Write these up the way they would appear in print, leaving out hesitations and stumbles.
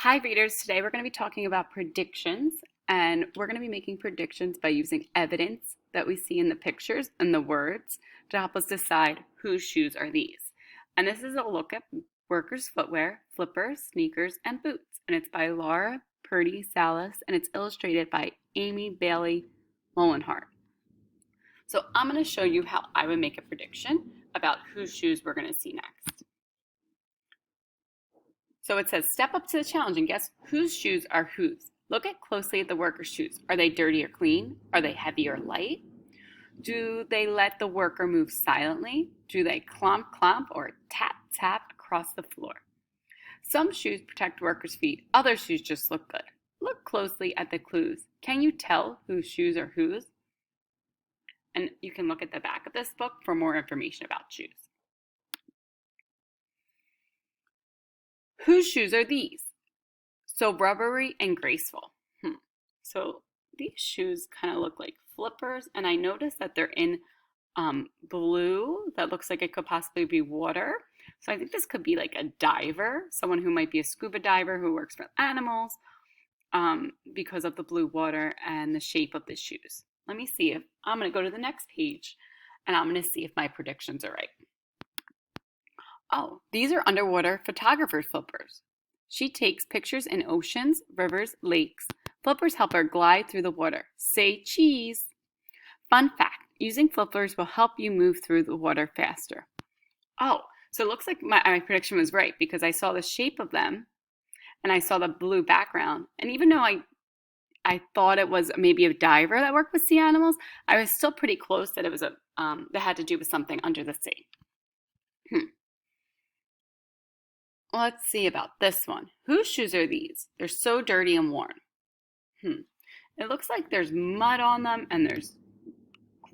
Hi readers, today we're going to be talking about predictions, and we're going to be making predictions by using evidence that we see in the pictures and the words to help us decide whose shoes are these. And this is a look at workers' footwear, flippers, sneakers, and boots. And it's by Laura Purdy Salas, and it's illustrated by Amy Bailey Mullenhart. So I'm going to show you how I would make a prediction about whose shoes we're going to see next. So it says, step up to the challenge and guess whose shoes are whose. Look at closely at the worker's shoes. Are they dirty or clean? Are they heavy or light? Do they let the worker move silently? Do they clomp, clomp, or tap, tap across the floor? Some shoes protect workers' feet. Other shoes just look good. Look closely at the clues. Can you tell whose shoes are whose? And you can look at the back of this book for more information about shoes. Whose shoes are these? So rubbery and graceful. So these shoes kind of look like flippers, and I noticed that they're in blue that looks like it could possibly be water. So I think this could be like a diver, someone who might be a scuba diver who works for animals, because of the blue water and the shape of the shoes. Let me see if I'm going to go to the next page, and I'm going to see if my predictions are right. Oh, these are underwater photographer's flippers. She takes pictures in oceans, rivers, lakes. Flippers help her glide through the water. Say cheese. Fun fact, using flippers will help you move through the water faster. Oh, so it looks like my prediction was right because I saw the shape of them and I saw the blue background. And even though I thought it was maybe a diver that worked with sea animals, I was still pretty close that it was that had to do with something under the sea. Let's see about this one. Whose shoes are these? They're so dirty and worn. It looks like there's mud on them and there's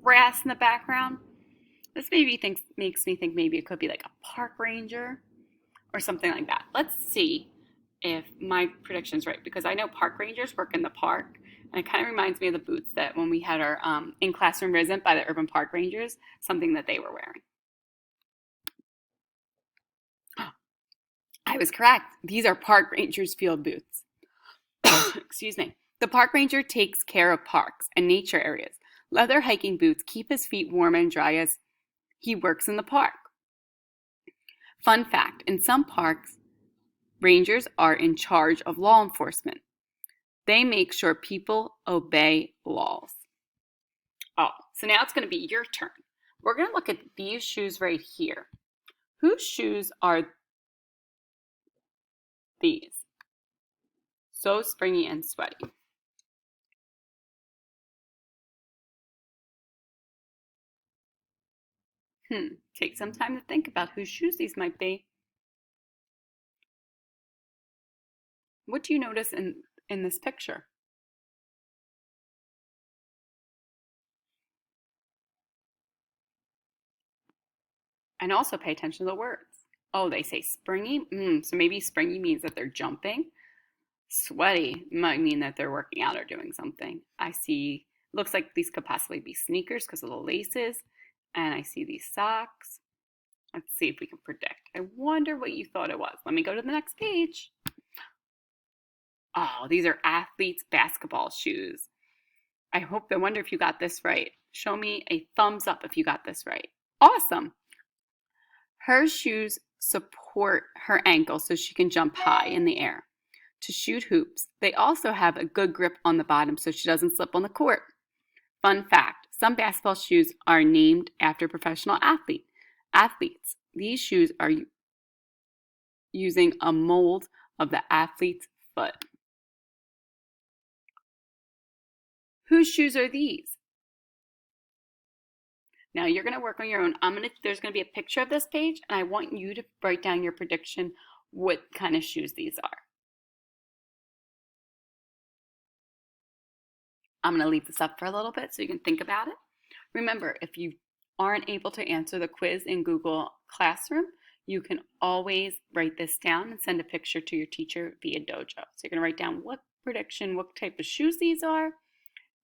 grass in the background. This makes me think maybe it could be like a park ranger or something like that. Let's see if my prediction's right because I know park rangers work in the park, and it kind of reminds me of the boots that when we had our in-classroom risen by the urban park rangers, something that they were wearing. I was correct. These are park rangers' field boots. Excuse me. The park ranger takes care of parks and nature areas. Leather hiking boots keep his feet warm and dry as he works in the park. Fun fact, in some parks, rangers are in charge of law enforcement. They make sure people obey laws. Oh, so now it's going to be your turn. We're going to look at these shoes right here. Whose shoes are these? So springy and sweaty. Take some time to think about whose shoes these might be. What do you notice in this picture? And also pay attention to the words. Oh, they say springy. So maybe springy means that they're jumping. Sweaty might mean that they're working out or doing something. I see, looks like these could possibly be sneakers because of the laces. And I see these socks. Let's see if we can predict. I wonder what you thought it was. Let me go to the next page. Oh, these are athletes' basketball shoes. I wonder if you got this right. Show me a thumbs up if you got this right. Awesome. Her shoes support her ankle so she can jump high in the air to shoot hoops. They also have a good grip on the bottom so she doesn't slip on the court. Fun fact, some basketball shoes are named after professional athletes. These shoes are using a mold of the athlete's foot. Whose shoes are these? Now you're going to work on your own. There's going to be a picture of this page, and I want you to write down your prediction what kind of shoes these are. I'm going to leave this up for a little bit so you can think about it. Remember, if you aren't able to answer the quiz in Google Classroom, you can always write this down and send a picture to your teacher via Dojo. So you're going to write down what prediction, what type of shoes these are,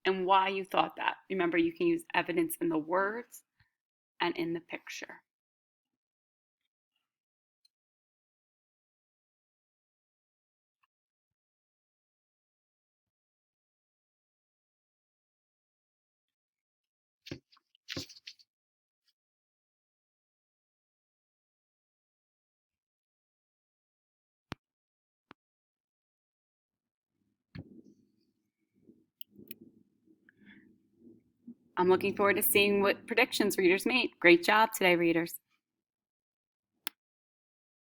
and why you thought that. Remember, you can use evidence in the words and in the picture. I'm looking forward to seeing what predictions readers made. Great job today, readers.